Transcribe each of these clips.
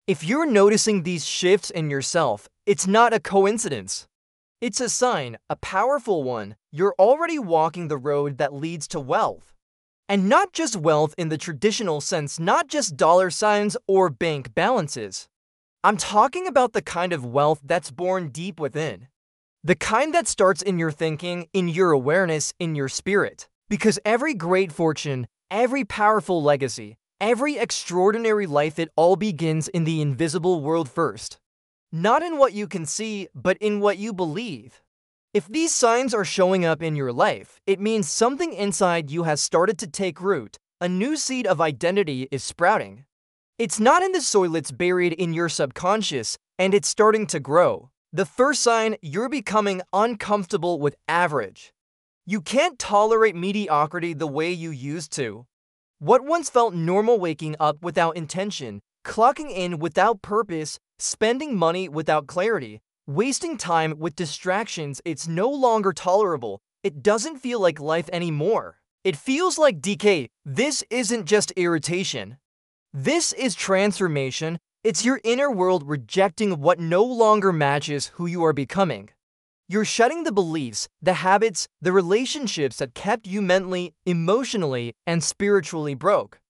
If you're noticing these shifts in yourself, it's not a coincidence. It's a sign, a powerful one. You're already walking the road that leads to wealth. And not just wealth in the traditional sense, not just dollar signs or bank balances. I'm talking about the kind of wealth that's born deep within. The kind that starts in your thinking, in your awareness, in your spirit. Because every great fortune, every powerful legacy, every extraordinary life, it all begins in the invisible world first. Not in what you can see, but in what you believe. If these signs are showing up in your life, it means something inside you has started to take root. A new seed of identity is sprouting. It's not in the soil, it's buried in your subconscious, and it's starting to grow. The first sign, you're becoming uncomfortable with average. You can't tolerate mediocrity the way you used to. What once felt normal, waking up without intention, clocking in without purpose, spending money without clarity, wasting time with distractions, it's no longer tolerable. It doesn't feel like life anymore. It feels like decay. This isn't just irritation. This is transformation. It's your inner world rejecting what no longer matches who you are becoming. You're shedding the beliefs, the habits, the relationships that kept you mentally, emotionally, and spiritually broke.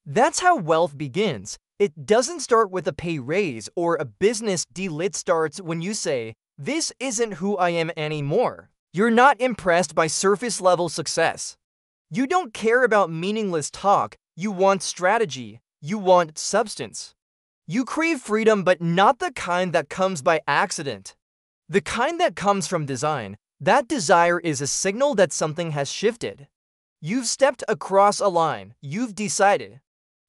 That's how wealth begins. It doesn't start with a pay raise or a business deal. It starts when you say, "This isn't who I am anymore." You're not impressed by surface-level success. You don't care about meaningless talk. You want strategy. You want substance. You crave freedom, but not the kind that comes by accident. The kind that comes from design. That desire is a signal that something has shifted. You've stepped across a line. You've decided.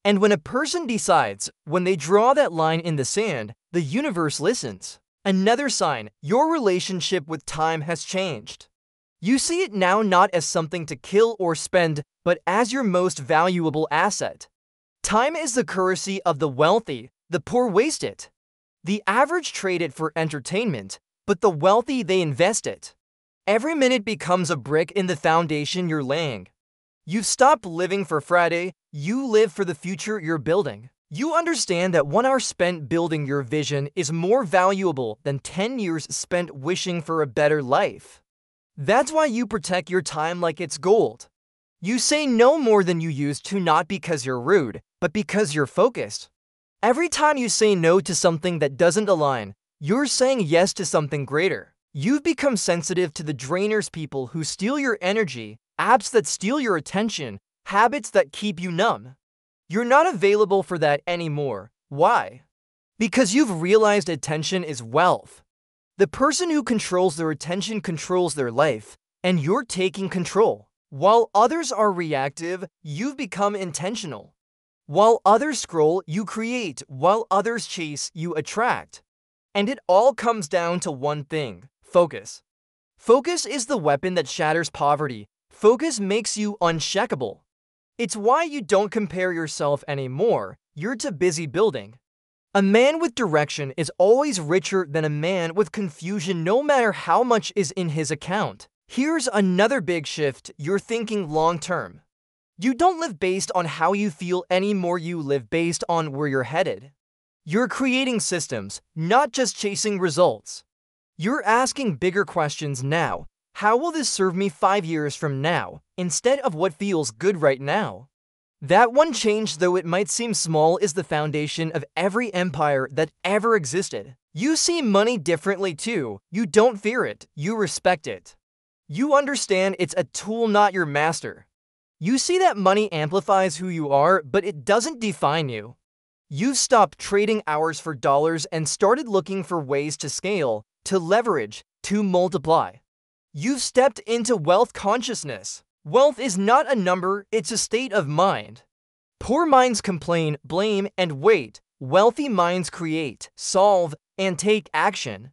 And when a person decides, when they draw that line in the sand, the universe listens. Another sign, your relationship with time has changed. You see it now not as something to kill or spend, but as your most valuable asset. Time is the currency of the wealthy. The poor waste it. The average trade it for entertainment, but the wealthy, they invest it. Every minute becomes a brick in the foundation you're laying. You've stopped living for Friday. You live for the future you're building. You understand that 1 hour spent building your vision is more valuable than 10 years spent wishing for a better life. That's why you protect your time like it's gold. You say no more than you used to, not because you're rude, but because you're focused. Every time you say no to something that doesn't align, you're saying yes to something greater. You've become sensitive to the drainers, people who steal your energy, apps that steal your attention, habits that keep you numb. You're not available for that anymore. Why? Because you've realized attention is wealth. The person who controls their attention controls their life, and you're taking control. While others are reactive, you've become intentional. While others scroll, you create. While others chase, you attract. And it all comes down to one thing: focus. Focus is the weapon that shatters poverty. Focus makes you unshakable. It's why you don't compare yourself anymore. You're too busy building. A man with direction is always richer than a man with confusion, no matter how much is in his account. Here's another big shift. You're thinking long-term. You don't live based on how you feel anymore. You live based on where you're headed. You're creating systems, not just chasing results. You're asking bigger questions now. How will this serve me 5 years from now, instead of what feels good right now? That one change, though it might seem small, is the foundation of every empire that ever existed. You see money differently too. You don't fear it, you respect it. You understand it's a tool, not your master. You see that money amplifies who you are, but it doesn't define you. You've stopped trading hours for dollars and started looking for ways to scale, to leverage, to multiply. You've stepped into wealth consciousness. Wealth is not a number, it's a state of mind. Poor minds complain, blame, and wait. Wealthy minds create, solve, and take action.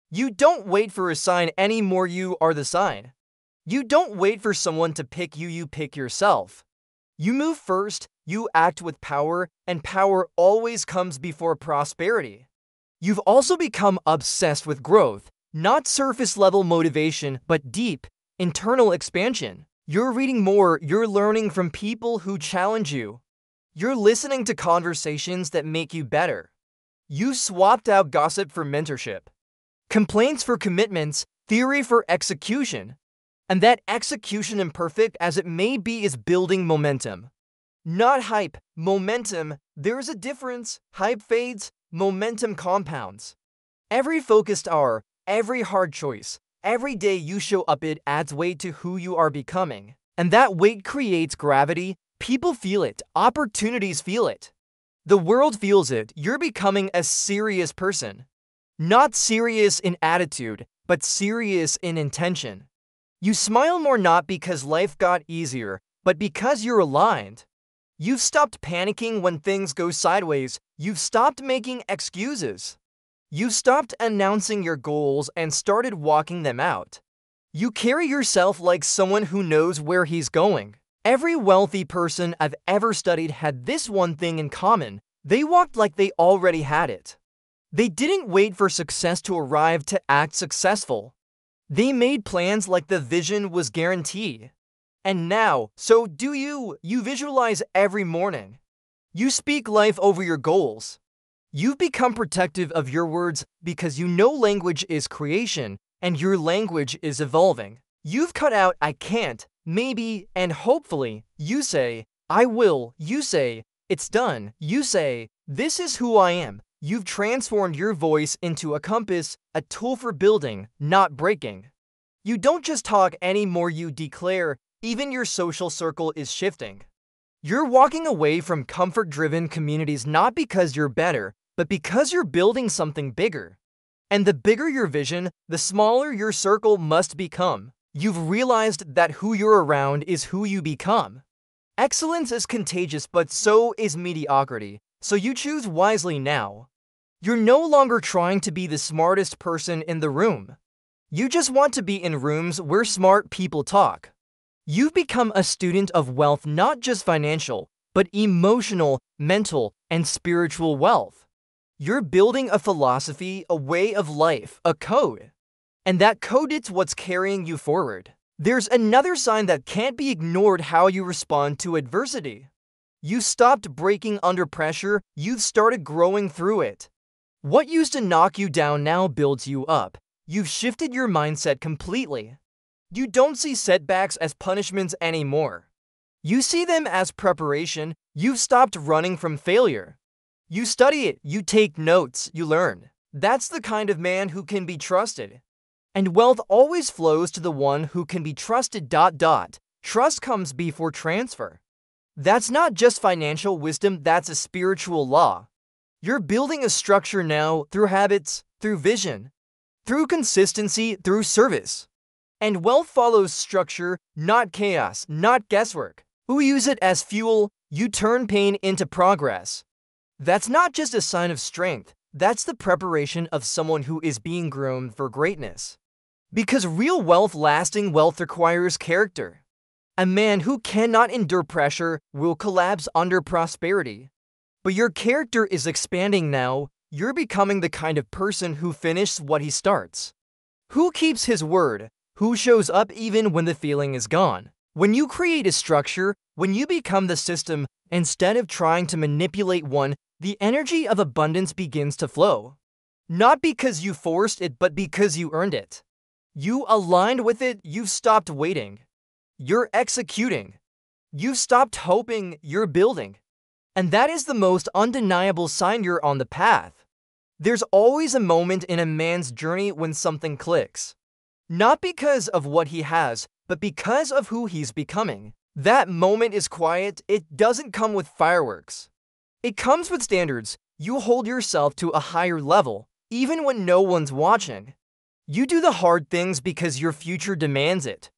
You don't wait for a sign anymore, you are the sign. You don't wait for someone to pick you, you pick yourself. You move first, you act with power, and power always comes before prosperity. You've also become obsessed with growth. Not surface-level motivation, but deep, internal expansion. You're reading more, you're learning from people who challenge you. You're listening to conversations that make you better. You swapped out gossip for mentorship, complaints for commitments, theory for execution. And that execution, imperfect as it may be, is building momentum. Not hype, momentum. There is a difference. Hype fades, momentum compounds. Every focused hour, every hard choice, every day you show up, it adds weight to who you are becoming. And that weight creates gravity. People feel it. Opportunities feel it. The world feels it. You're becoming a serious person. Not serious in attitude, but serious in intention. You smile more not because life got easier, but because you're aligned. You've stopped panicking when things go sideways. You've stopped making excuses. You've stopped announcing your goals and started walking them out. You carry yourself like someone who knows where he's going. Every wealthy person I've ever studied had this one thing in common. They walked like they already had it. They didn't wait for success to arrive to act successful. They made plans like the vision was guaranteed. And now, so do you. You visualize every morning. You speak life over your goals. You've become protective of your words because you know language is creation and your language is evolving. You've cut out I can't, maybe, and hopefully. You say, I will. You say, it's done. You say, this is who I am. You've transformed your voice into a compass, a tool for building, not breaking. You don't just talk anymore, you declare. Even your social circle is shifting. You're walking away from comfort-driven communities not because you're better, but because you're building something bigger. And the bigger your vision, the smaller your circle must become. You've realized that who you're around is who you become. Excellence is contagious, but so is mediocrity. So you choose wisely now. You're no longer trying to be the smartest person in the room. You just want to be in rooms where smart people talk. You've become a student of wealth, not just financial, but emotional, mental, and spiritual wealth. You're building a philosophy, a way of life, a code. And that code, it's what's carrying you forward. There's another sign that can't be ignored: how you respond to adversity. You stopped breaking under pressure, you've started growing through it. What used to knock you down now builds you up. You've shifted your mindset completely. You don't see setbacks as punishments anymore. You see them as preparation. You've stopped running from failure. You study it, you take notes, you learn. That's the kind of man who can be trusted. And wealth always flows to the one who can be trusted. Trust comes before transfer. That's not just financial wisdom, that's a spiritual law. You're building a structure now through habits, through vision, through consistency, through service. And wealth follows structure, not chaos, not guesswork. You use it as fuel, you turn pain into progress. That's not just a sign of strength, that's the preparation of someone who is being groomed for greatness. Because real wealth, lasting wealth, requires character. A man who cannot endure pressure will collapse under prosperity. But your character is expanding now. You're becoming the kind of person who finishes what he starts. Who keeps his word, who shows up even when the feeling is gone. When you create a structure, when you become the system, instead of trying to manipulate one, the energy of abundance begins to flow. Not because you forced it, but because you earned it. You aligned with it, you've stopped waiting. You're executing. You've stopped hoping, you're building. And that is the most undeniable sign you're on the path. There's always a moment in a man's journey when something clicks. Not because of what he has, but because of who he's becoming. That moment is quiet. It doesn't come with fireworks. It comes with standards. You hold yourself to a higher level, even when no one's watching. You do the hard things because your future demands it.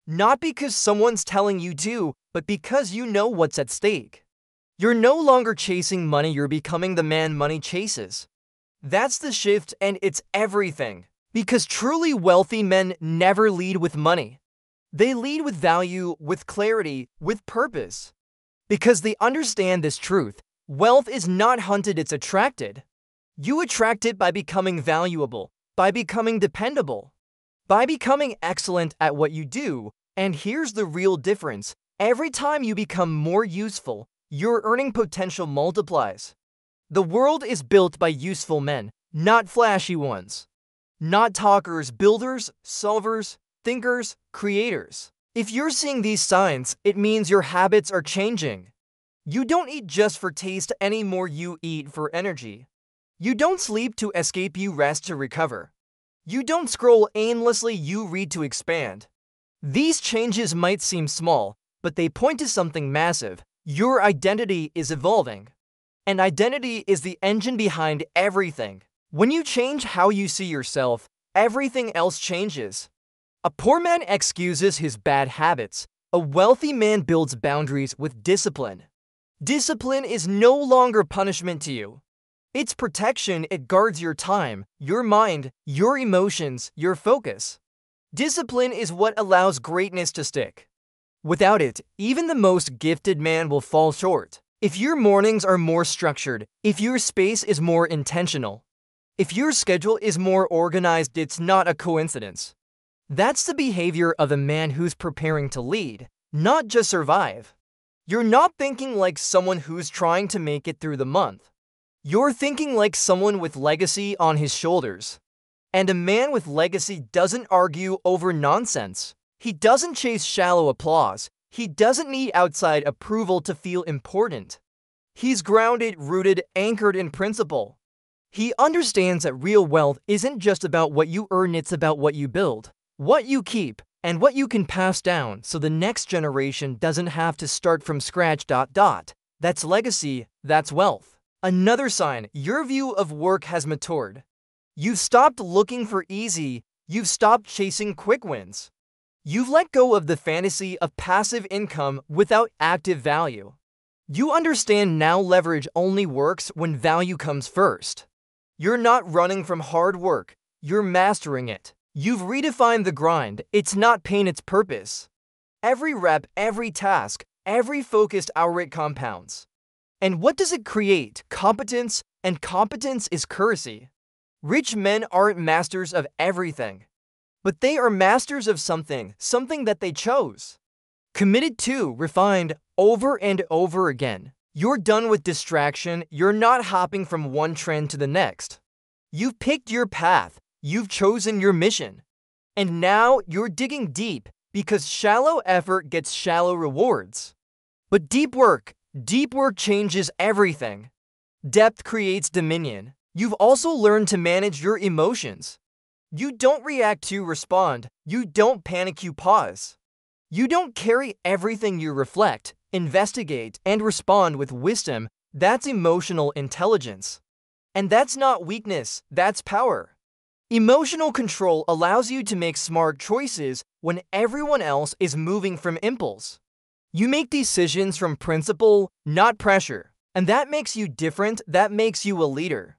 Not because someone's telling you to, but because you know what's at stake. You're no longer chasing money, you're becoming the man money chases. That's the shift, and it's everything. Because truly wealthy men never lead with money. They lead with value, with clarity, with purpose. Because they understand this truth. Wealth is not hunted, it's attracted. You attract it by becoming valuable, by becoming dependable, by becoming excellent at what you do. And here's the real difference. Every time you become more useful, your earning potential multiplies. The world is built by useful men, not flashy ones. Not talkers, builders, solvers, thinkers, creators. If you're seeing these signs, it means your habits are changing. You don't eat just for taste anymore, you eat for energy. You don't sleep to escape, you rest to recover. You don't scroll aimlessly, you read to expand. These changes might seem small, but they point to something massive. Your identity is evolving. And identity is the engine behind everything. When you change how you see yourself, everything else changes. A poor man excuses his bad habits. A wealthy man builds boundaries with discipline. Discipline is no longer punishment to you. It's protection. It guards your time, your mind, your emotions, your focus. Discipline is what allows greatness to stick. Without it, even the most gifted man will fall short. If your mornings are more structured, if your space is more intentional, if your schedule is more organized, it's not a coincidence. That's the behavior of a man who's preparing to lead, not just survive. You're not thinking like someone who's trying to make it through the month. You're thinking like someone with legacy on his shoulders. And a man with legacy doesn't argue over nonsense. He doesn't chase shallow applause. He doesn't need outside approval to feel important. He's grounded, rooted, anchored in principle. He understands that real wealth isn't just about what you earn, it's about what you build, what you keep, and what you can pass down so the next generation doesn't have to start from scratch. That's legacy, that's wealth. Another sign, your view of work has matured. You've stopped looking for easy, you've stopped chasing quick wins. You've let go of the fantasy of passive income without active value. You understand now leverage only works when value comes first. You're not running from hard work, you're mastering it. You've redefined the grind, it's not pain, it's purpose. Every rep, every task, every focused hour, it compounds. And what does it create? Competence, and competence is currency. Rich men aren't masters of everything, but they are masters of something that they chose. Committed to, refined, over and over again. You're done with distraction, you're not hopping from one trend to the next. You've picked your path, you've chosen your mission. And now you're digging deep, because shallow effort gets shallow rewards. But deep work changes everything. Depth creates dominion. You've also learned to manage your emotions. You don't react, to respond. You don't panic, you pause. You don't carry everything, you reflect, investigate, and respond with wisdom. That's emotional intelligence. And that's not weakness, that's power. Emotional control allows you to make smart choices when everyone else is moving from impulse. You make decisions from principle, not pressure. And that makes you different, that makes you a leader.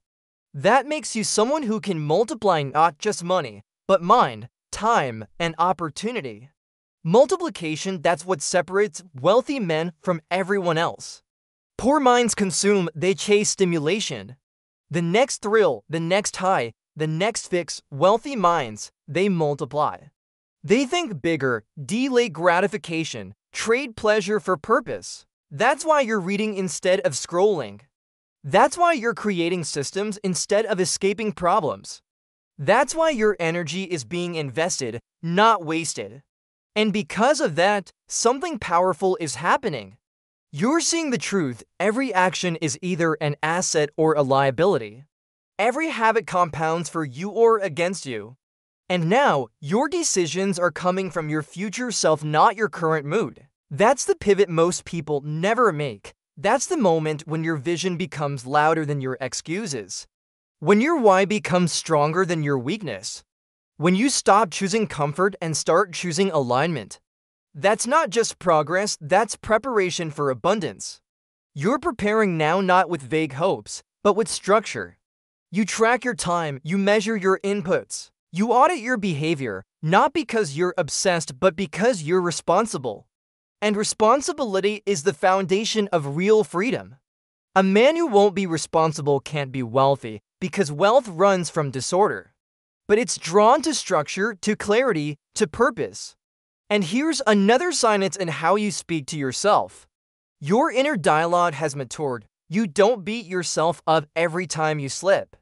That makes you someone who can multiply not just money, but mind, time, and opportunity. Multiplication, that's what separates wealthy men from everyone else. Poor minds consume, they chase stimulation. The next thrill, the next high, the next fix. Wealthy minds, they multiply. They think bigger, delay gratification, trade pleasure for purpose. That's why you're reading instead of scrolling. That's why you're creating systems instead of escaping problems. That's why your energy is being invested, not wasted. And because of that, something powerful is happening. You're seeing the truth. Every action is either an asset or a liability. Every habit compounds for you or against you. And now, your decisions are coming from your future self, not your current mood. That's the pivot most people never make. That's the moment when your vision becomes louder than your excuses. When your why becomes stronger than your weakness. When you stop choosing comfort and start choosing alignment. That's not just progress, that's preparation for abundance. You're preparing now, not with vague hopes, but with structure. You track your time, you measure your inputs. You audit your behavior, not because you're obsessed, but because you're responsible. And responsibility is the foundation of real freedom. A man who won't be responsible can't be wealthy, because wealth runs from disorder. But it's drawn to structure, to clarity, to purpose. And here's another sign, it's in how you speak to yourself. Your inner dialogue has matured. You don't beat yourself up every time you slip.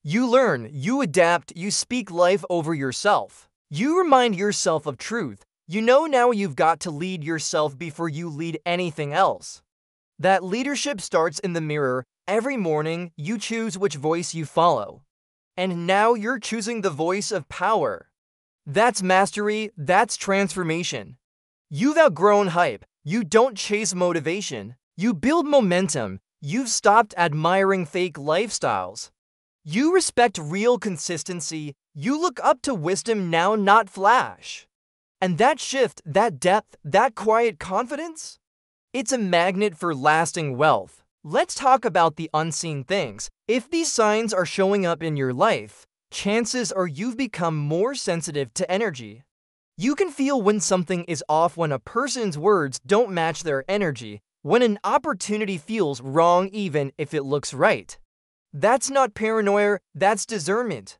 You learn, you adapt, you speak life over yourself. You remind yourself of truth. You know now you've got to lead yourself before you lead anything else. That leadership starts in the mirror. Every morning, you choose which voice you follow. And now you're choosing the voice of power. That's mastery, that's transformation. You've outgrown hype. You don't chase motivation. You build momentum. You've stopped admiring fake lifestyles. You respect real consistency. You look up to wisdom now, not flash. And that shift, that depth, that quiet confidence, it's a magnet for lasting wealth. Let's talk about the unseen things. If these signs are showing up in your life, chances are you've become more sensitive to energy. You can feel when something is off, when a person's words don't match their energy, when an opportunity feels wrong even if it looks right. That's not paranoia, that's discernment.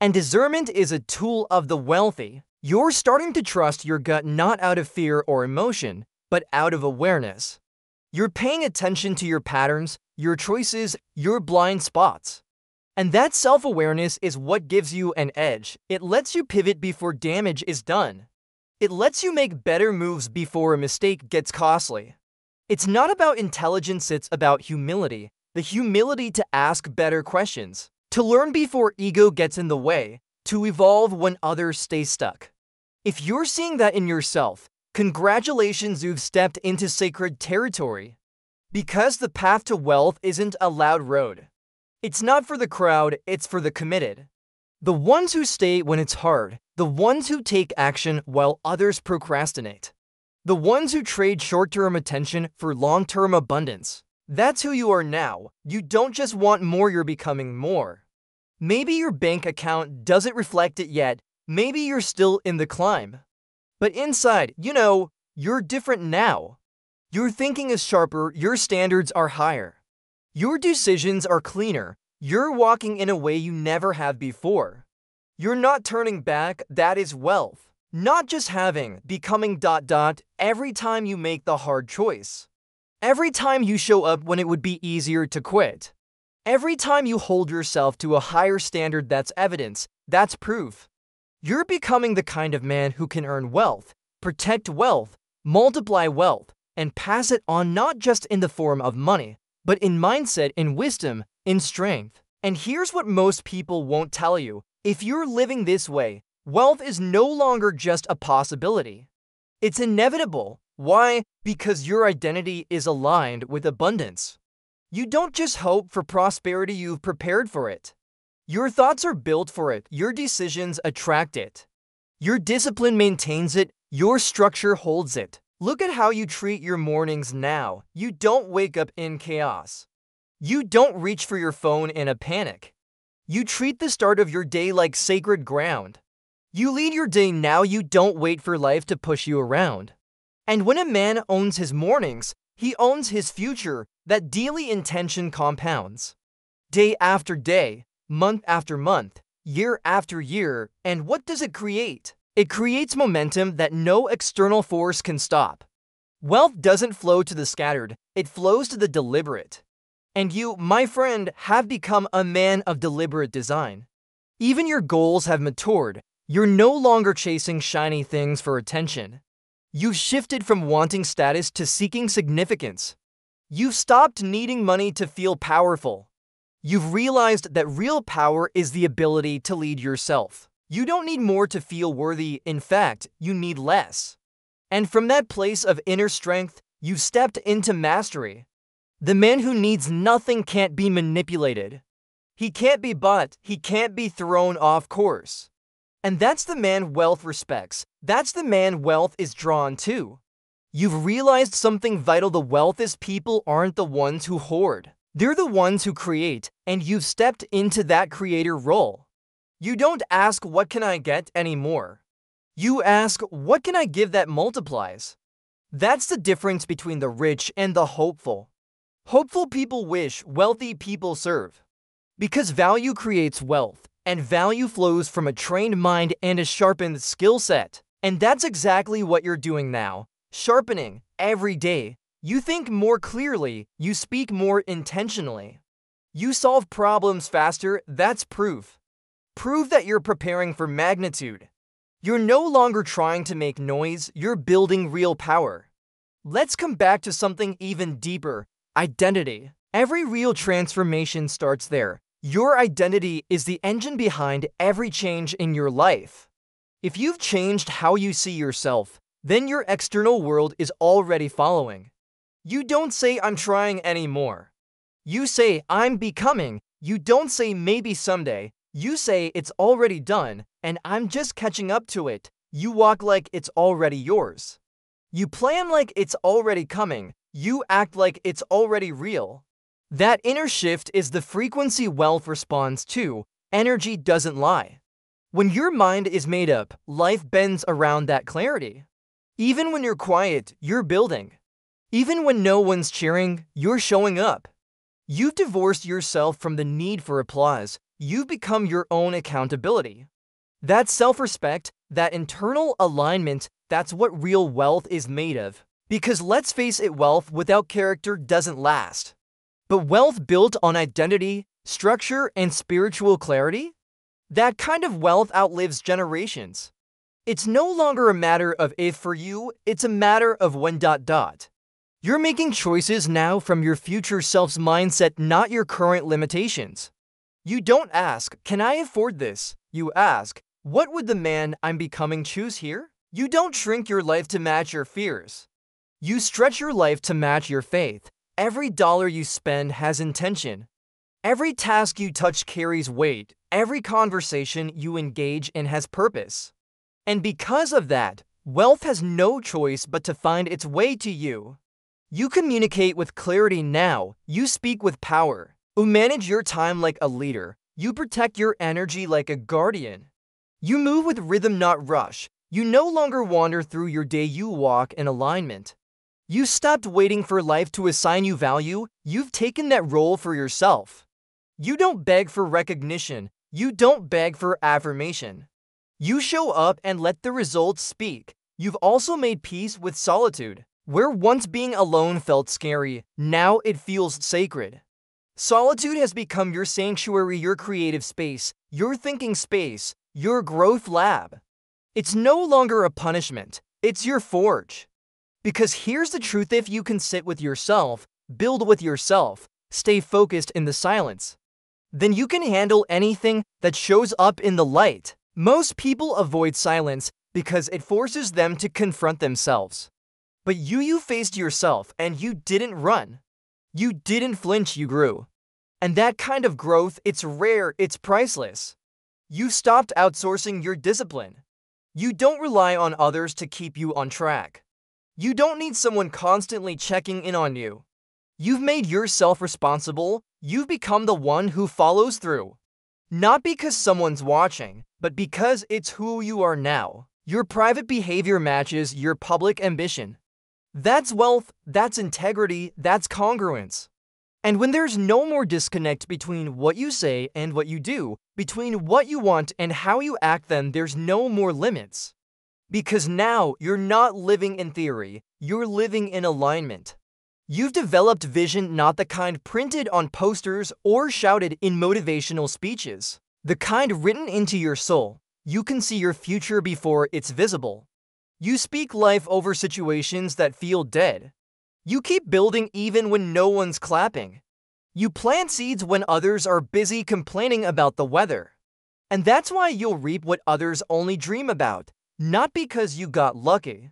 And discernment is a tool of the wealthy. You're starting to trust your gut not out of fear or emotion, but out of awareness. You're paying attention to your patterns, your choices, your blind spots. And that self-awareness is what gives you an edge. It lets you pivot before damage is done. It lets you make better moves before a mistake gets costly. It's not about intelligence, it's about humility. The humility to ask better questions, to learn before ego gets in the way, to evolve when others stay stuck. If you're seeing that in yourself, congratulations, you've stepped into sacred territory. Because the path to wealth isn't a loud road. It's not for the crowd, it's for the committed. The ones who stay when it's hard, the ones who take action while others procrastinate. The ones who trade short-term attention for long-term abundance. That's who you are now. You don't just want more, you're becoming more. Maybe your bank account doesn't reflect it yet. Maybe you're still in the climb. But inside, you're different now. Your thinking is sharper, your standards are higher. Your decisions are cleaner. You're walking in a way you never have before. You're not turning back, that is wealth. Not just having, becoming ... every time you make the hard choice. Every time you show up when it would be easier to quit. Every time you hold yourself to a higher standard, that's evidence, that's proof. You're becoming the kind of man who can earn wealth, protect wealth, multiply wealth, and pass it on, not just in the form of money, but in mindset, in wisdom, in strength. And here's what most people won't tell you. If you're living this way, wealth is no longer just a possibility. It's inevitable. Why? Because your identity is aligned with abundance. You don't just hope for prosperity, you've prepared for it. Your thoughts are built for it, your decisions attract it. Your discipline maintains it, your structure holds it. Look at how you treat your mornings now. You don't wake up in chaos. You don't reach for your phone in a panic. You treat the start of your day like sacred ground. You lead your day now, you don't wait for life to push you around. And when a man owns his mornings, he owns his future. That daily intention compounds. Day after day, month after month, year after year, and what does it create? It creates momentum that no external force can stop. Wealth doesn't flow to the scattered, it flows to the deliberate. And you, my friend, have become a man of deliberate design. Even your goals have matured. You're no longer chasing shiny things for attention. You've shifted from wanting status to seeking significance. You've stopped needing money to feel powerful. You've realized that real power is the ability to lead yourself. You don't need more to feel worthy. In fact, you need less. And from that place of inner strength, you've stepped into mastery. The man who needs nothing can't be manipulated. He can't be bought. He can't be thrown off course. And that's the man wealth respects. That's the man wealth is drawn to. You've realized something vital. The wealthiest people aren't the ones who hoard. They're the ones who create, and you've stepped into that creator role. You don't ask, what can I get anymore? You ask, what can I give that multiplies? That's the difference between the rich and the hopeful. Hopeful people wish, wealthy people serve. Because value creates wealth, and value flows from a trained mind and a sharpened skill set. And that's exactly what you're doing now. Sharpening every day. You think more clearly, you speak more intentionally. You solve problems faster, that's proof. Prove that you're preparing for magnitude. You're no longer trying to make noise, you're building real power. Let's come back to something even deeper: identity. Every real transformation starts there. Your identity is the engine behind every change in your life. If you've changed how you see yourself, then your external world is already following. You don't say, "I'm trying anymore." You say, "I'm becoming." You don't say, "maybe someday." You say, "it's already done, and I'm just catching up to it." You walk like it's already yours. You plan like it's already coming. You act like it's already real. That inner shift is the frequency wealth responds to. Energy doesn't lie. When your mind is made up, life bends around that clarity. Even when you're quiet, you're building. Even when no one's cheering, you're showing up. You've divorced yourself from the need for applause. You've become your own accountability. That self-respect, that internal alignment, that's what real wealth is made of. Because let's face it, wealth without character doesn't last. But wealth built on identity, structure, and spiritual clarity? That kind of wealth outlives generations. It's no longer a matter of if for you, it's a matter of when. You're making choices now from your future self's mindset, not your current limitations. You don't ask, "Can I afford this?" You ask, "What would the man I'm becoming choose here?" You don't shrink your life to match your fears. You stretch your life to match your faith. Every dollar you spend has intention. Every task you touch carries weight. Every conversation you engage in has purpose. And because of that, wealth has no choice but to find its way to you. You communicate with clarity now. You speak with power. You manage your time like a leader. You protect your energy like a guardian. You move with rhythm, not rush. You no longer wander through your day, you walk in alignment. You stopped waiting for life to assign you value. You've taken that role for yourself. You don't beg for recognition. You don't beg for affirmation. You show up and let the results speak. You've also made peace with solitude. Where once being alone felt scary, now it feels sacred. Solitude has become your sanctuary, your creative space, your thinking space, your growth lab. It's no longer a punishment. It's your forge. Because here's the truth: if you can sit with yourself, build with yourself, stay focused in the silence, then you can handle anything that shows up in the light. Most people avoid silence because it forces them to confront themselves. But you faced yourself and you didn't run. You didn't flinch, you grew. And that kind of growth, it's rare, it's priceless. You stopped outsourcing your discipline. You don't rely on others to keep you on track. You don't need someone constantly checking in on you. You've made yourself responsible. You've become the one who follows through. Not because someone's watching, but because it's who you are now. Your private behavior matches your public ambition. That's wealth, that's integrity, that's congruence. And when there's no more disconnect between what you say and what you do, between what you want and how you act, then there's no more limits. Because now you're not living in theory, you're living in alignment. You've developed vision, not the kind printed on posters or shouted in motivational speeches. The kind written into your soul. You can see your future before it's visible. You speak life over situations that feel dead. You keep building even when no one's clapping. You plant seeds when others are busy complaining about the weather. And that's why you'll reap what others only dream about. Not because you got lucky,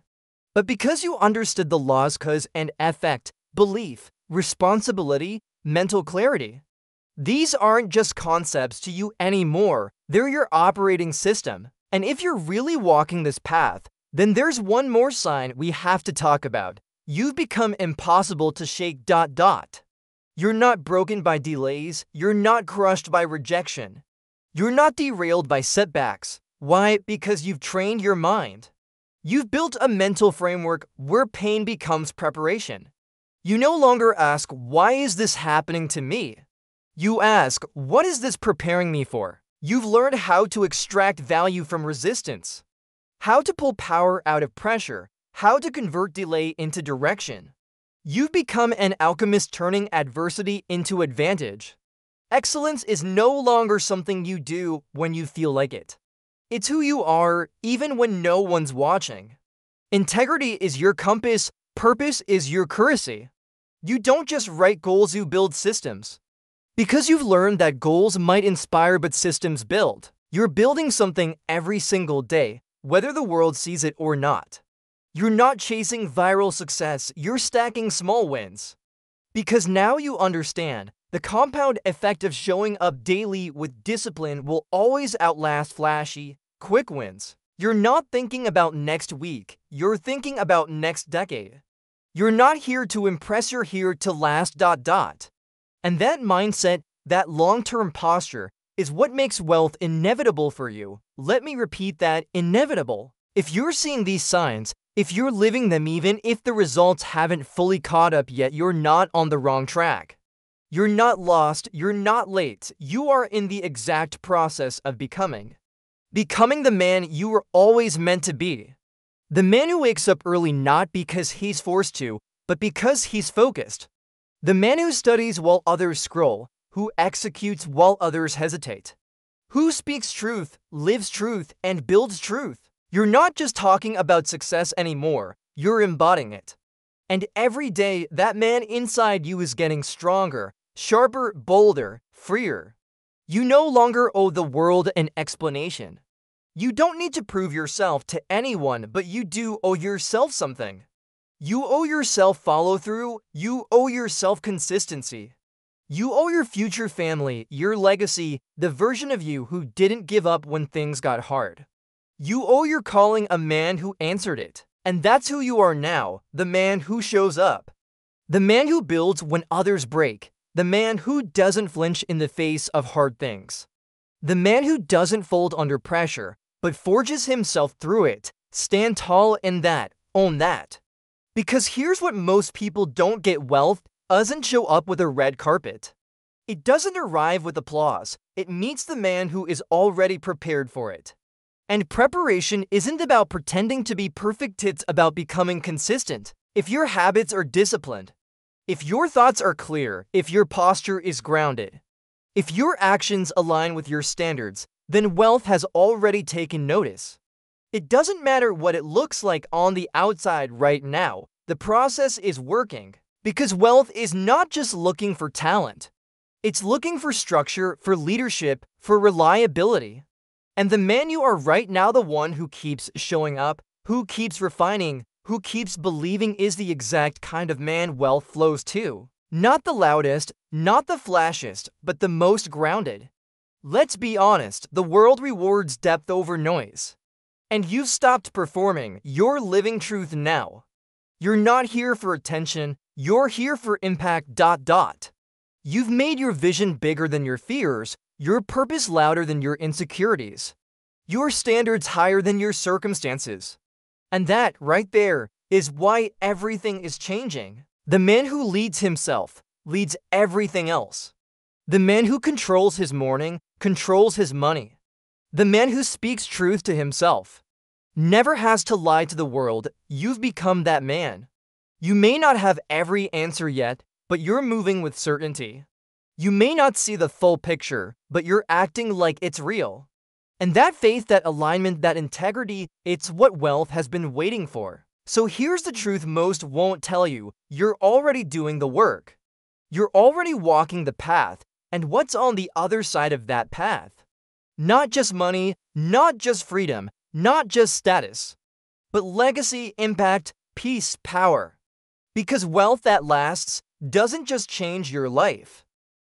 but because you understood the laws, cause and effect, belief, responsibility, mental clarity. These aren't just concepts to you anymore, they're your operating system. And if you're really walking this path, then there's one more sign we have to talk about. You've become impossible to shake. You're not broken by delays, you're not crushed by rejection. You're not derailed by setbacks. Why? Because you've trained your mind. You've built a mental framework where pain becomes preparation. You no longer ask, "Why is this happening to me?" You ask, "What is this preparing me for?" You've learned how to extract value from resistance, how to pull power out of pressure, how to convert delay into direction. You've become an alchemist turning adversity into advantage. Excellence is no longer something you do when you feel like it. It's who you are, even when no one's watching. Integrity is your compass, purpose is your currency. You don't just write goals, you build systems. Because you've learned that goals might inspire but systems build. You're building something every single day, whether the world sees it or not. You're not chasing viral success, you're stacking small wins. Because now you understand, the compound effect of showing up daily with discipline will always outlast flashy, quick wins. You're not thinking about next week, you're thinking about next decade. You're not here to impress, you're here to last. And that mindset, that long-term posture, is what makes wealth inevitable for you. Let me repeat that, inevitable. If you're seeing these signs, if you're living them even if the results haven't fully caught up yet, you're not on the wrong track. You're not lost, you're not late, you are in the exact process of becoming. Becoming the man you were always meant to be. The man who wakes up early not because he's forced to, but because he's focused. The man who studies while others scroll, who executes while others hesitate. Who speaks truth, lives truth, and builds truth. You're not just talking about success anymore, you're embodying it. And every day, that man inside you is getting stronger, sharper, bolder, freer. You no longer owe the world an explanation. You don't need to prove yourself to anyone, but you do owe yourself something. You owe yourself follow-through, you owe yourself consistency. You owe your future family, your legacy, the version of you who didn't give up when things got hard. You owe your calling a man who answered it. And that's who you are now, the man who shows up. The man who builds when others break. The man who doesn't flinch in the face of hard things. The man who doesn't fold under pressure, but forges himself through it. Stand tall in that, own that. Because here's what most people don't get: wealth doesn't show up with a red carpet. It doesn't arrive with applause. It meets the man who is already prepared for it. And preparation isn't about pretending to be perfect, it's about becoming consistent. If your habits are disciplined, if your thoughts are clear, if your posture is grounded, if your actions align with your standards, then wealth has already taken notice. It doesn't matter what it looks like on the outside right now, the process is working. Because wealth is not just looking for talent. It's looking for structure, for leadership, for reliability. And the man you are right now, the one who keeps showing up, who keeps refining, who keeps believing, is the exact kind of man wealth flows to. Not the loudest, not the flashiest, but the most grounded. Let's be honest, the world rewards depth over noise. And you've stopped performing, you're living truth now. You're not here for attention, you're here for impact. You've made your vision bigger than your fears, your purpose louder than your insecurities, your standards higher than your circumstances. And that, right there, is why everything is changing. The man who leads himself leads everything else. The man who controls his morning controls his money. The man who speaks truth to himself never has to lie to the world. You've become that man. You may not have every answer yet, but you're moving with certainty. You may not see the full picture, but you're acting like it's real. And that faith, that alignment, that integrity, it's what wealth has been waiting for. So here's the truth most won't tell you. You're already doing the work. You're already walking the path. And what's on the other side of that path? Not just money, not just freedom, not just status, but legacy, impact, peace, power. Because wealth that lasts doesn't just change your life.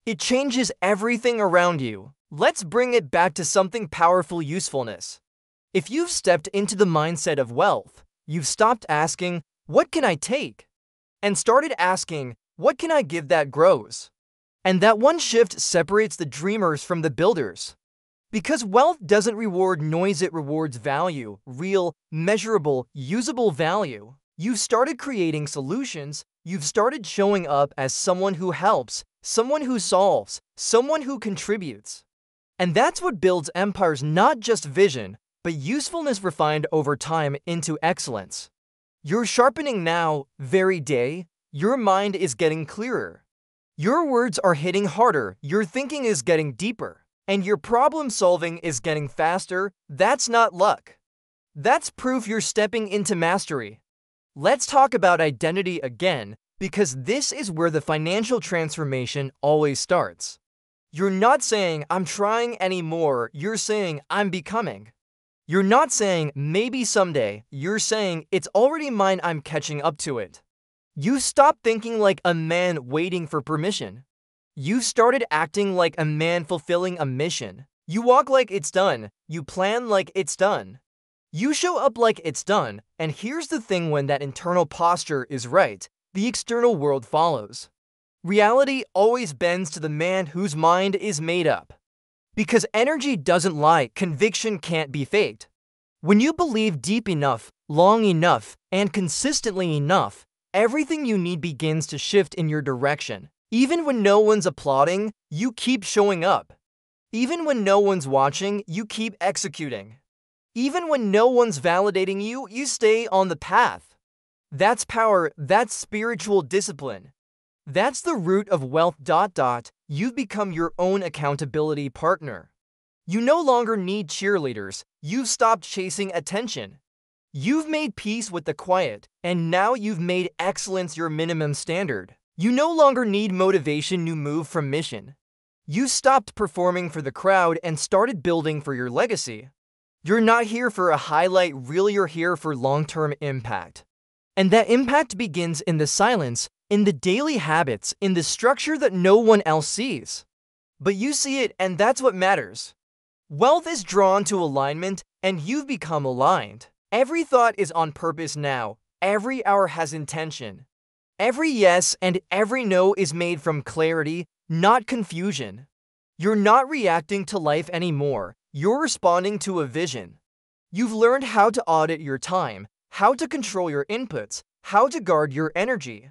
It changes everything around you. Let's bring it back to something powerful: usefulness. If you've stepped into the mindset of wealth, you've stopped asking, what can I take? And started asking, what can I give that grows? And that one shift separates the dreamers from the builders. Because wealth doesn't reward noise, it rewards value, real, measurable, usable value. You've started creating solutions, you've started showing up as someone who helps, someone who solves, someone who contributes. And that's what builds empires, not just vision, but usefulness refined over time into excellence. You're sharpening now, very day, Your mind is getting clearer. Your words are hitting harder, your thinking is getting deeper, and your problem solving is getting faster. That's not luck. That's proof you're stepping into mastery. Let's talk about identity again, because this is where the financial transformation always starts. You're not saying, I'm trying anymore, you're saying, I'm becoming. You're not saying, maybe someday, you're saying, it's already mine, I'm catching up to it. You stopped thinking like a man waiting for permission. You started acting like a man fulfilling a mission. You walk like it's done. You plan like it's done. You show up like it's done. And here's the thing, when that internal posture is right, the external world follows. Reality always bends to the man whose mind is made up. Because energy doesn't lie, conviction can't be faked. When you believe deep enough, long enough, and consistently enough, everything you need begins to shift in your direction. Even when no one's applauding, you keep showing up. Even when no one's watching, you keep executing. Even when no one's validating you, you stay on the path. That's power, that's spiritual discipline. That's the root of wealth. You've become your own accountability partner. You no longer need cheerleaders. You've stopped chasing attention. You've made peace with the quiet, and now you've made excellence your minimum standard. You no longer need motivation, you move from mission. You stopped performing for the crowd and started building for your legacy. You're not here for a highlight reel, you're here for long-term impact. And that impact begins in the silence, in the daily habits, in the structure that no one else sees. But you see it, and that's what matters. Wealth is drawn to alignment, and you've become aligned. Every thought is on purpose now. Every hour has intention. Every yes and every no is made from clarity, not confusion. You're not reacting to life anymore. You're responding to a vision. You've learned how to audit your time, how to control your inputs, how to guard your energy.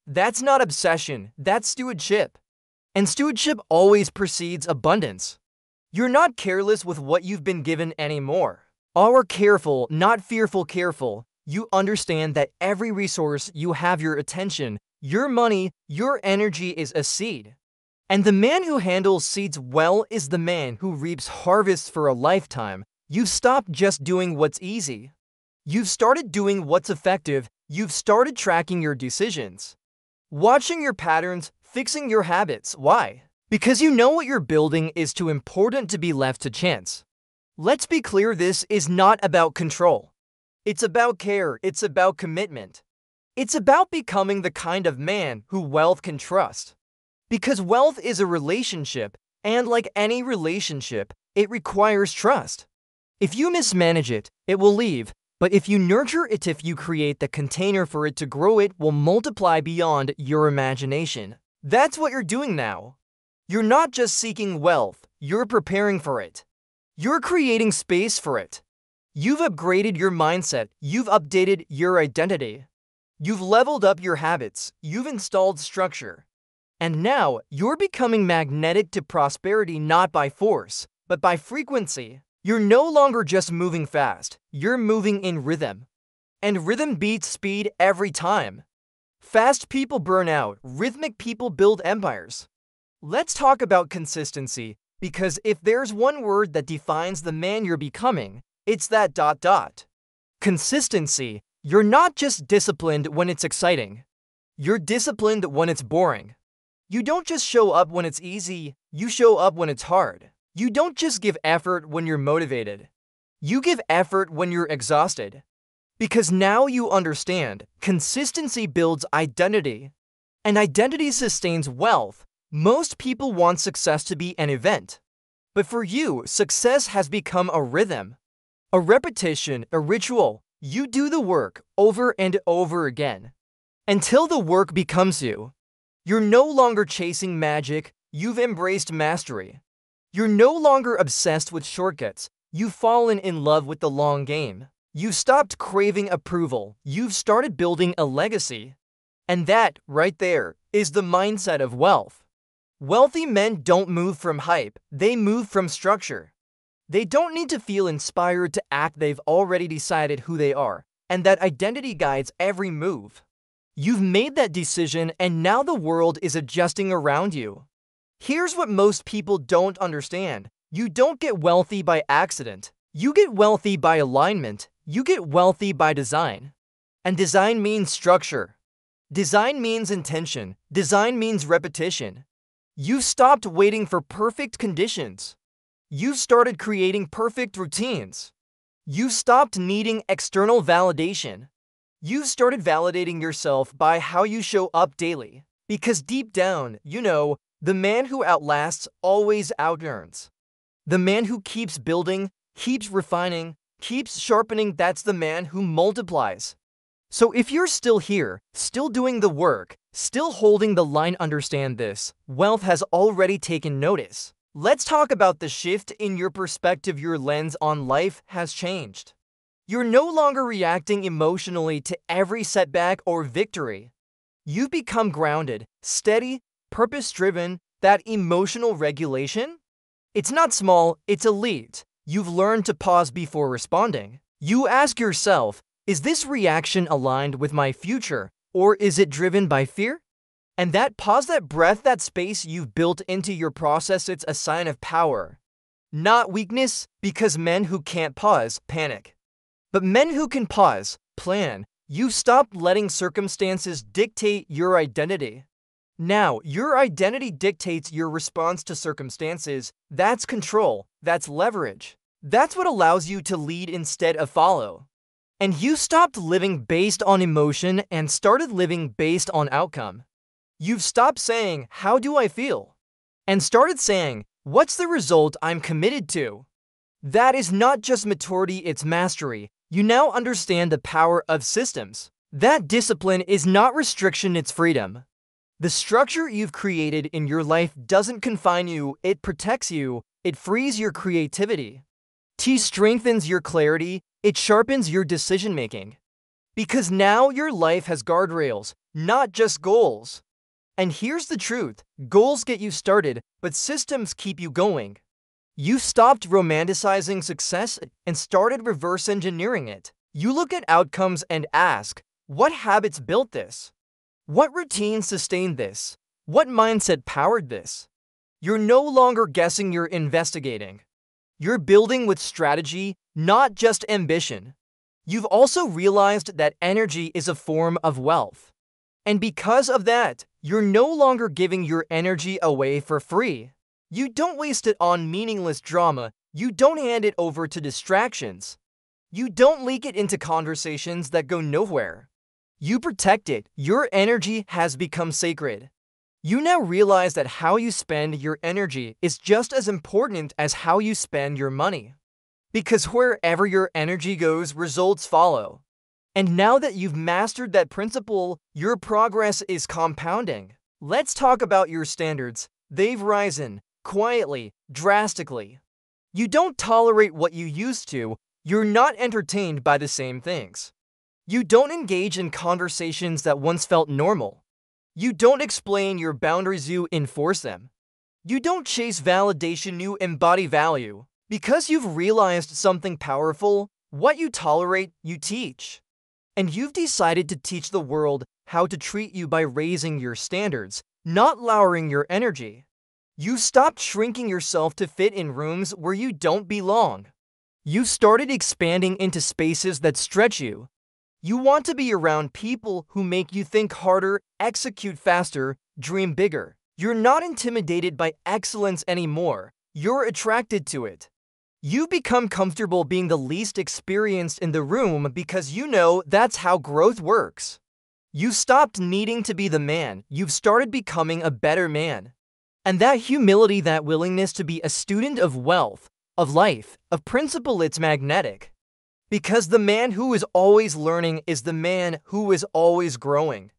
That's not obsession, that's stewardship. And stewardship always precedes abundance. You're not careless with what you've been given anymore. Are careful, not fearful careful. You understand that every resource you have, your attention, your money, your energy, is a seed. And the man who handles seeds well is the man who reaps harvests for a lifetime. You've stopped just doing what's easy. You've started doing what's effective. You've started tracking your decisions. Watching your patterns, fixing your habits. Why? Because you know what you're building is too important to be left to chance. Let's be clear, this is not about control. It's about care, it's about commitment. It's about becoming the kind of man who wealth can trust. Because wealth is a relationship, and like any relationship, it requires trust. If you mismanage it, it will leave. But if you nurture it, if you create the container for it to grow, it will multiply beyond your imagination. That's what you're doing now. You're not just seeking wealth, you're preparing for it. You're creating space for it. You've upgraded your mindset, you've updated your identity. You've leveled up your habits, you've installed structure. And now, you're becoming magnetic to prosperity, not by force, but by frequency. You're no longer just moving fast, you're moving in rhythm. And rhythm beats speed every time. Fast people burn out, rhythmic people build empires. Let's talk about consistency, because if there's one word that defines the man you're becoming, it's that ... Consistency. You're not just disciplined when it's exciting. You're disciplined when it's boring. You don't just show up when it's easy, you show up when it's hard. You don't just give effort when you're motivated. You give effort when you're exhausted. Because now you understand, consistency builds identity. And identity sustains wealth. Most people want success to be an event. But for you, success has become a rhythm. A repetition, a ritual. You do the work over and over again. Until the work becomes you. You're no longer chasing magic, you've embraced mastery. You're no longer obsessed with shortcuts, you've fallen in love with the long game. You've stopped craving approval, you've started building a legacy. And that, right there, is the mindset of wealth. Wealthy men don't move from hype, they move from structure. They don't need to feel inspired to act, they've already decided who they are, and that identity guides every move. You've made that decision, and now the world is adjusting around you. Here's what most people don't understand. You don't get wealthy by accident. You get wealthy by alignment. You get wealthy by design. And design means structure. Design means intention. Design means repetition. You've stopped waiting for perfect conditions. You've started creating perfect routines. You've stopped needing external validation. You've started validating yourself by how you show up daily. Because deep down, you know, the man who outlasts always out-earns. The man who keeps building, keeps refining, keeps sharpening, that's the man who multiplies. So if you're still here, still doing the work, still holding the line, understand this: wealth has already taken notice. Let's talk about the shift in your perspective. Your lens on life has changed. You're no longer reacting emotionally to every setback or victory. You've become grounded, steady, purpose-driven. That emotional regulation? It's not small, it's elite. You've learned to pause before responding. You ask yourself, is this reaction aligned with my future, or is it driven by fear? And that pause, that breath, that space you've built into your process, it's a sign of power. Not weakness, because men who can't pause panic. But men who can pause, plan. You've stopped letting circumstances dictate your identity. Now, your identity dictates your response to circumstances. That's control. That's leverage. That's what allows you to lead instead of follow. And you stopped living based on emotion and started living based on outcome. You've stopped saying, "How do I feel?" and started saying, "What's the result I'm committed to?" That is not just maturity, it's mastery. You now understand the power of systems. That discipline is not restriction, it's freedom. The structure you've created in your life doesn't confine you, it protects you, it frees your creativity. T strengthens your clarity, it sharpens your decision-making. Because now your life has guardrails, not just goals. And here's the truth: goals get you started, but systems keep you going. You stopped romanticizing success and started reverse engineering it. You look at outcomes and ask, what habits built this? What routines sustained this? What mindset powered this? You're no longer guessing, you're investigating. You're building with strategy, not just ambition. You've also realized that energy is a form of wealth. And because of that, you're no longer giving your energy away for free. You don't waste it on meaningless drama. You don't hand it over to distractions. You don't leak it into conversations that go nowhere. You protect it. Your energy has become sacred. You now realize that how you spend your energy is just as important as how you spend your money. Because wherever your energy goes, results follow. And now that you've mastered that principle, your progress is compounding. Let's talk about your standards. They've risen, quietly, drastically. You don't tolerate what you used to. You're not entertained by the same things. You don't engage in conversations that once felt normal. You don't explain your boundaries, you enforce them. You don't chase validation, you embody value. Because you've realized something powerful: what you tolerate, you teach. And you've decided to teach the world how to treat you by raising your standards, not lowering your energy. You've stopped shrinking yourself to fit in rooms where you don't belong. You've started expanding into spaces that stretch you. You want to be around people who make you think harder, execute faster, dream bigger. You're not intimidated by excellence anymore. You're attracted to it. You've become comfortable being the least experienced in the room because you know that's how growth works. You stopped needing to be the man. You've started becoming a better man. And that humility, that willingness to be a student of wealth, of life, of principle, it's magnetic. Because the man who is always learning is the man who is always growing.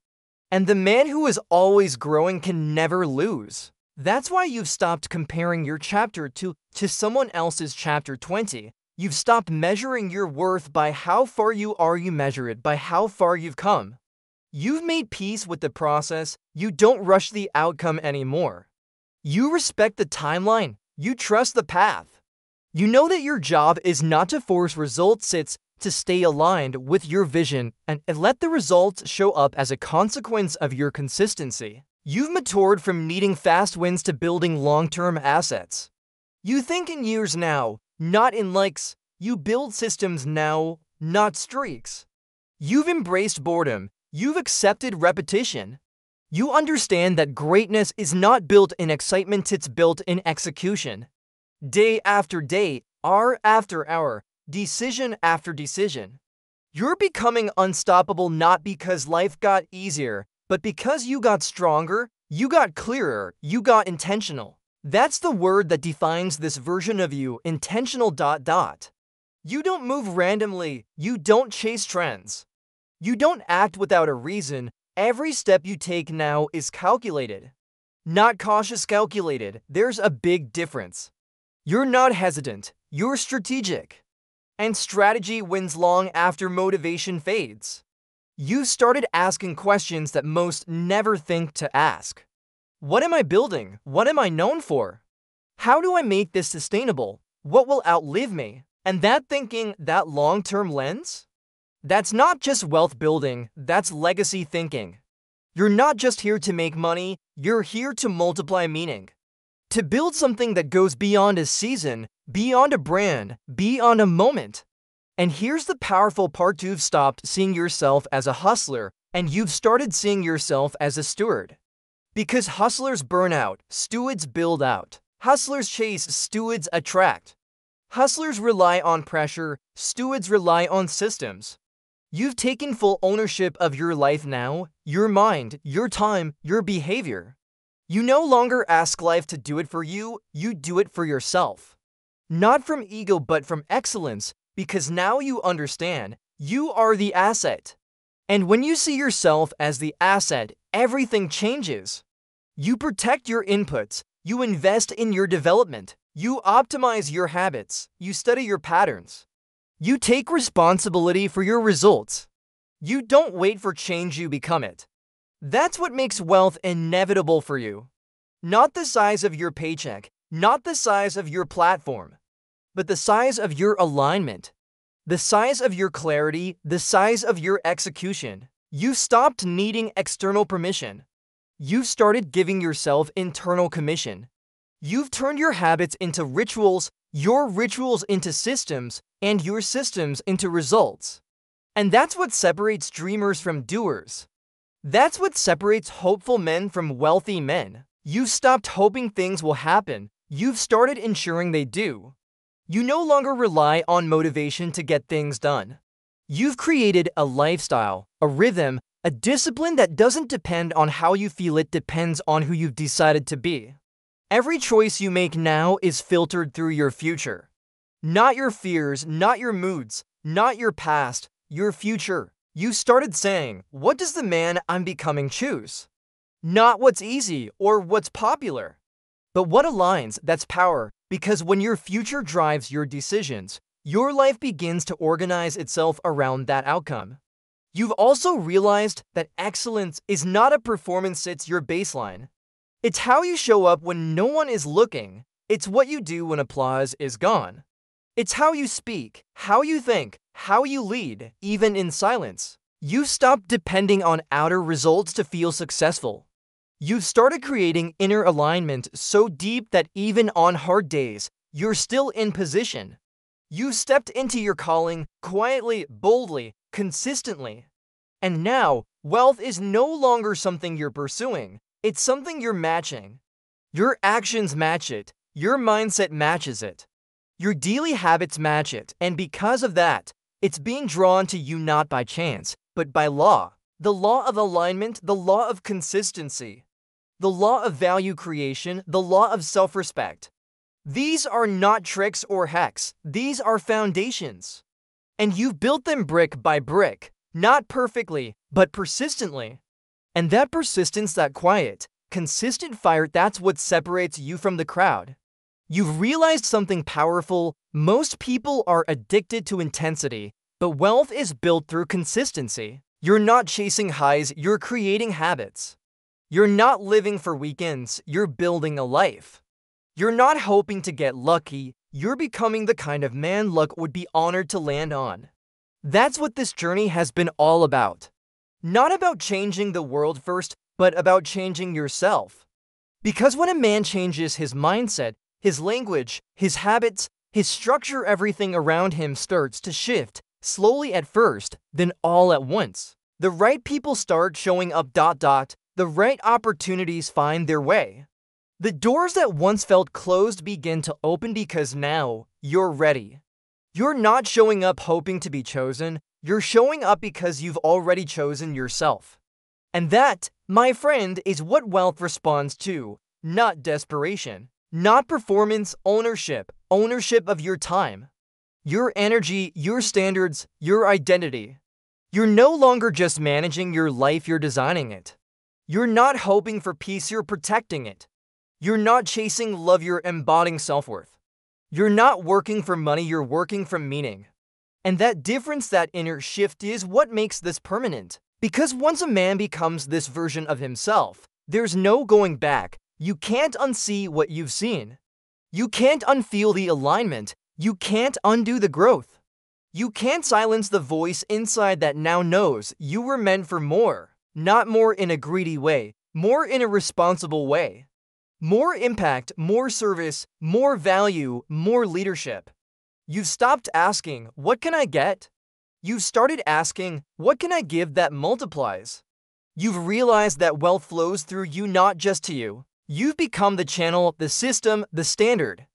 And the man who is always growing can never lose. That's why you've stopped comparing your chapter to someone else's chapter 20. You've stopped measuring your worth by how far you are, you measure it by how far you've come. You've made peace with the process. You don't rush the outcome anymore. You respect the timeline. You trust the path. You know that your job is not to force results, it's to stay aligned with your vision and let the results show up as a consequence of your consistency. You've matured from needing fast wins to building long-term assets. You think in years now, not in likes. You build systems now, not streaks. You've embraced boredom. You've accepted repetition. You understand that greatness is not built in excitement, it's built in execution. Day after day, hour after hour, decision after decision. You're becoming unstoppable not because life got easier, but because you got stronger, you got clearer, you got intentional. That's the word that defines this version of you, intentional. You don't move randomly, you don't chase trends. You don't act without a reason. Every step you take now is calculated. Not cautious, calculated. There's a big difference. You're not hesitant, you're strategic. And strategy wins long after motivation fades. You started asking questions that most never think to ask. What am I building? What am I known for? How do I make this sustainable? What will outlive me? And that thinking, that long-term lens? That's not just wealth building, that's legacy thinking. You're not just here to make money, you're here to multiply meaning. To build something that goes beyond a season, beyond a brand, beyond a moment. And here's the powerful part: you've stopped seeing yourself as a hustler, and you've started seeing yourself as a steward. Because hustlers burn out, stewards build out. Hustlers chase, stewards attract. Hustlers rely on pressure, stewards rely on systems. You've taken full ownership of your life now, your mind, your time, your behavior. You no longer ask life to do it for you, you do it for yourself. Not from ego but from excellence, because now you understand, you are the asset. And when you see yourself as the asset, everything changes. You protect your inputs, you invest in your development, you optimize your habits, you study your patterns. You take responsibility for your results. You don't wait for change, you become it. That's what makes wealth inevitable for you. Not the size of your paycheck, not the size of your platform, but the size of your alignment, the size of your clarity, the size of your execution. You've stopped needing external permission. You've started giving yourself internal commission. You've turned your habits into rituals, your rituals into systems, and your systems into results. And that's what separates dreamers from doers. That's what separates hopeful men from wealthy men. You've stopped hoping things will happen. You've started ensuring they do. You no longer rely on motivation to get things done. You've created a lifestyle, a rhythm, a discipline that doesn't depend on how you feel, it depends on who you've decided to be. Every choice you make now is filtered through your future. Not your fears, not your moods, not your past, your future. You started saying, what does the man I'm becoming choose? Not what's easy or what's popular, but what aligns. That's power, because when your future drives your decisions, your life begins to organize itself around that outcome. You've also realized that excellence is not a performance, it's your baseline. It's how you show up when no one is looking. It's what you do when applause is gone. It's how you speak, how you think, how you lead, even in silence. You've stopped depending on outer results to feel successful. You've started creating inner alignment so deep that even on hard days, you're still in position. You've stepped into your calling quietly, boldly, consistently. And now, wealth is no longer something you're pursuing. It's something you're matching. Your actions match it. Your mindset matches it. Your daily habits match it. And because of that, it's being drawn to you not by chance, but by law. The law of alignment, the law of consistency, the law of value creation, the law of self-respect. These are not tricks or hacks. These are foundations. And you've built them brick by brick, not perfectly, but persistently. And that persistence, that quiet, consistent fire, that's what separates you from the crowd. You've realized something powerful. Most people are addicted to intensity, but wealth is built through consistency. You're not chasing highs, you're creating habits. You're not living for weekends, you're building a life. You're not hoping to get lucky, you're becoming the kind of man luck would be honored to land on. That's what this journey has been all about. Not about changing the world first, but about changing yourself. Because when a man changes his mindset, his language, his habits, his structure, everything around him starts to shift, slowly at first, then all at once. The right people start showing up. The right opportunities find their way. The doors that once felt closed begin to open because now you're ready. You're not showing up hoping to be chosen, you're showing up because you've already chosen yourself. And that, my friend, is what wealth responds to, not desperation, not performance, ownership of your time, your energy, your standards, your identity. You're no longer just managing your life, you're designing it. You're not hoping for peace, you're protecting it. You're not chasing love, you're embodying self-worth. You're not working for money, you're working for meaning. And that difference, that inner shift, is what makes this permanent. Because once a man becomes this version of himself, there's no going back. You can't unsee what you've seen. You can't unfeel the alignment. You can't undo the growth. You can't silence the voice inside that now knows you were meant for more. Not more in a greedy way, more in a responsible way. More impact, more service, more value, more leadership. You've stopped asking, what can I get? You've started asking, what can I give that multiplies? You've realized that wealth flows through you, not just to you. You've become the channel, the system, the standard.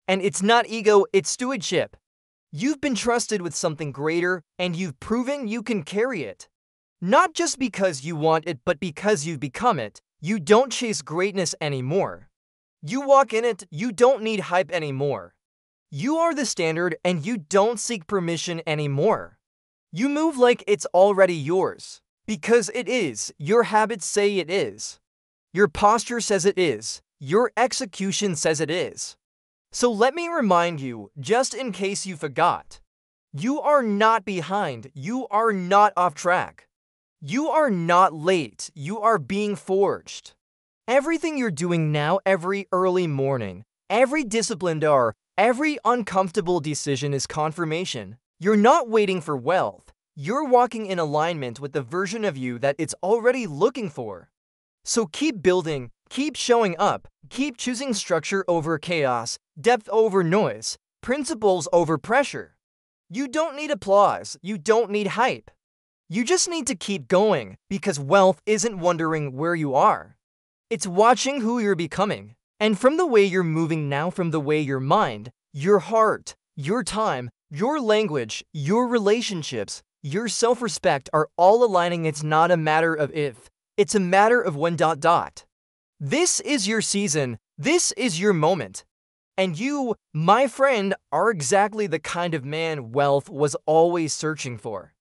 And it's not ego, it's stewardship. You've been trusted with something greater, and you've proven you can carry it. Not just because you want it, but because you've become it. You don't chase greatness anymore. You walk in it, you don't need hype anymore. You are the standard, and you don't seek permission anymore. You move like it's already yours. Because it is. Your habits say it is. Your posture says it is. Your execution says it is. So let me remind you, just in case you forgot. You are not behind. You are not off track. You are not late. You are being forged. Everything you're doing now, every early morning, every disciplined hour, every uncomfortable decision is confirmation. You're not waiting for wealth. You're walking in alignment with the version of you that it's already looking for. So keep building, keep showing up, keep choosing structure over chaos, depth over noise, principles over pressure. You don't need applause. You don't need hype. You just need to keep going, because wealth isn't wondering where you are. It's watching who you're becoming. And from the way you're moving now, from the way your mind, your heart, your time, your language, your relationships, your self-respect are all aligning. It's not a matter of if, it's a matter of when. This is your season. This is your moment. And you, my friend, are exactly the kind of man wealth was always searching for.